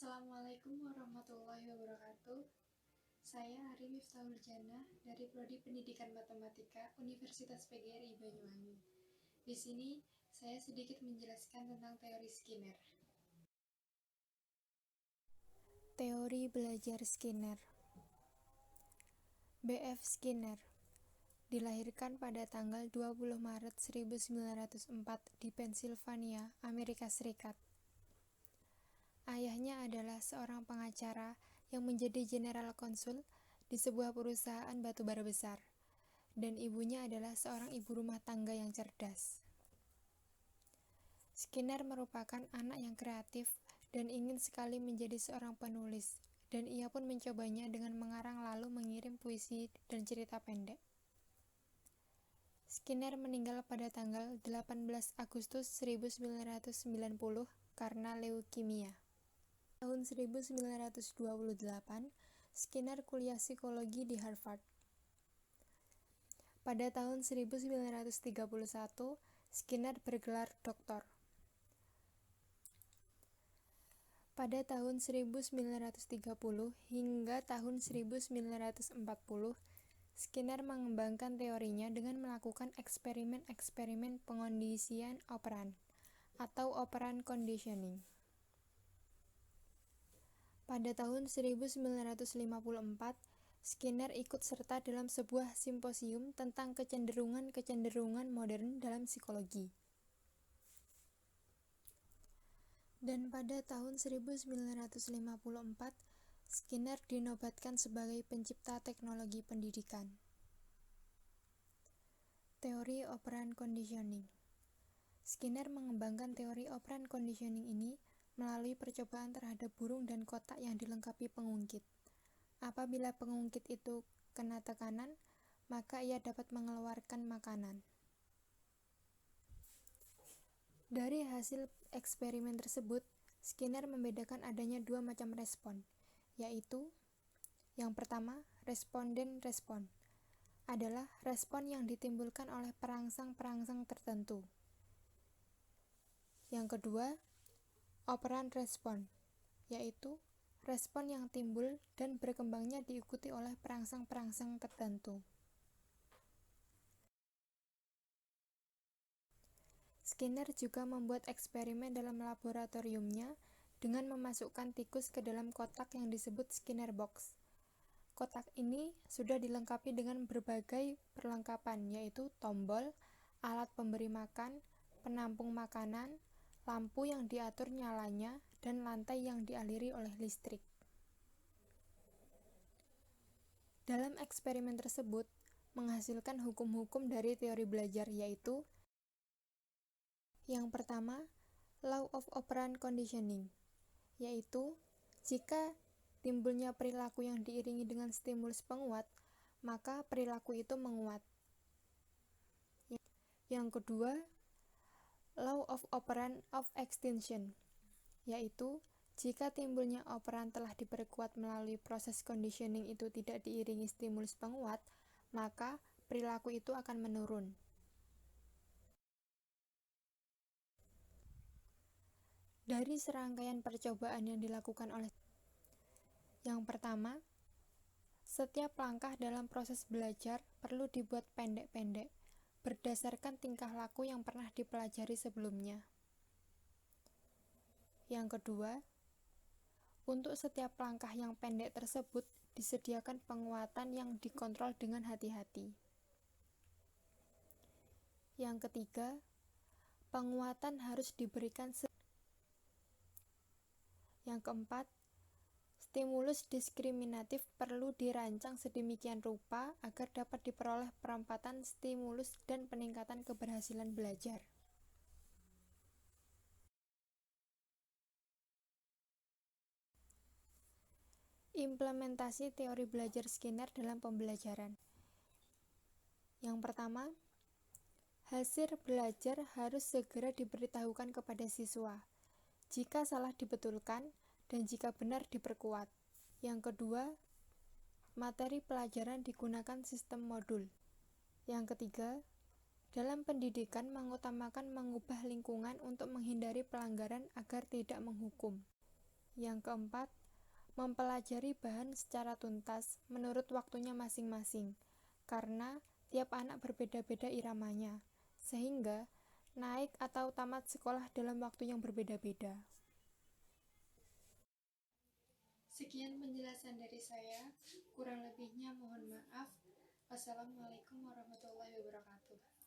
Assalamualaikum warahmatullahi wabarakatuh. Saya Ari Miftahul Jannah dari Prodi Pendidikan Matematika Universitas PGRI Banyuwangi. Di sini saya sedikit menjelaskan tentang teori Skinner. Teori belajar Skinner. B.F. Skinner dilahirkan pada tanggal 20 Maret 1904 di Pennsylvania, Amerika Serikat. Ayahnya adalah seorang pengacara yang menjadi general konsul di sebuah perusahaan batubara besar, dan ibunya adalah seorang ibu rumah tangga yang cerdas. Skinner merupakan anak yang kreatif dan ingin sekali menjadi seorang penulis, dan ia pun mencobanya dengan mengarang lalu mengirim puisi dan cerita pendek. Skinner meninggal pada tanggal 18 Agustus 1990 karena leukemia. Tahun 1928, Skinner kuliah psikologi di Harvard. Pada tahun 1931, Skinner bergelar doktor. Pada tahun 1930 hingga tahun 1940, Skinner mengembangkan teorinya dengan melakukan eksperimen-eksperimen pengondisian operan atau operant conditioning. Pada tahun 1954, Skinner ikut serta dalam sebuah simposium tentang kecenderungan-kecenderungan modern dalam psikologi. Dan pada tahun 1954, Skinner dinobatkan sebagai pencipta teknologi pendidikan. Teori operant conditioning. Skinner mengembangkan teori operant conditioning ini melalui percobaan terhadap burung dan kotak yang dilengkapi pengungkit. Apabila pengungkit itu kena tekanan, maka ia dapat mengeluarkan makanan. Dari hasil eksperimen tersebut, Skinner membedakan adanya dua macam respon, yaitu yang pertama, responden respon adalah respon yang ditimbulkan oleh perangsang-perangsang tertentu. Yang kedua, operant respon, yaitu respon yang timbul dan berkembangnya diikuti oleh perangsang-perangsang tertentu. Skinner juga membuat eksperimen dalam laboratoriumnya dengan memasukkan tikus ke dalam kotak yang disebut Skinner box. Kotak ini sudah dilengkapi dengan berbagai perlengkapan, yaitu tombol, alat pemberi makan, penampung makanan, lampu yang diatur nyalanya, dan lantai yang dialiri oleh listrik. Dalam eksperimen tersebut, menghasilkan hukum-hukum dari teori belajar, yaitu yang pertama, law of operant conditioning, yaitu jika timbulnya perilaku yang diiringi dengan stimulus penguat, maka perilaku itu menguat. Yang kedua, law of operant of extinction, yaitu jika timbulnya operan telah diperkuat melalui proses conditioning itu tidak diiringi stimulus penguat, maka perilaku itu akan menurun. Dari serangkaian percobaan yang dilakukan oleh yang pertama, setiap langkah dalam proses belajar perlu dibuat pendek-pendek, berdasarkan tingkah laku yang pernah dipelajari sebelumnya. Yang kedua, untuk setiap langkah yang pendek tersebut disediakan penguatan yang dikontrol dengan hati-hati. Yang ketiga, penguatan harus diberikan Yang keempat, stimulus diskriminatif perlu dirancang sedemikian rupa agar dapat diperoleh perempatan stimulus dan peningkatan keberhasilan belajar. Implementasi teori belajar Skinner dalam pembelajaran. Yang pertama, hasil belajar harus segera diberitahukan kepada siswa. Jika salah dibetulkan, dan jika benar diperkuat. Yang kedua, materi pelajaran digunakan sistem modul. Yang ketiga, dalam pendidikan mengutamakan mengubah lingkungan untuk menghindari pelanggaran agar tidak menghukum. Yang keempat, mempelajari bahan secara tuntas menurut waktunya masing-masing, karena tiap anak berbeda-beda iramanya, sehingga naik atau tamat sekolah dalam waktu yang berbeda-beda. Sekian penjelasan dari saya, kurang lebihnya mohon maaf. Wassalamualaikum warahmatullahi wabarakatuh.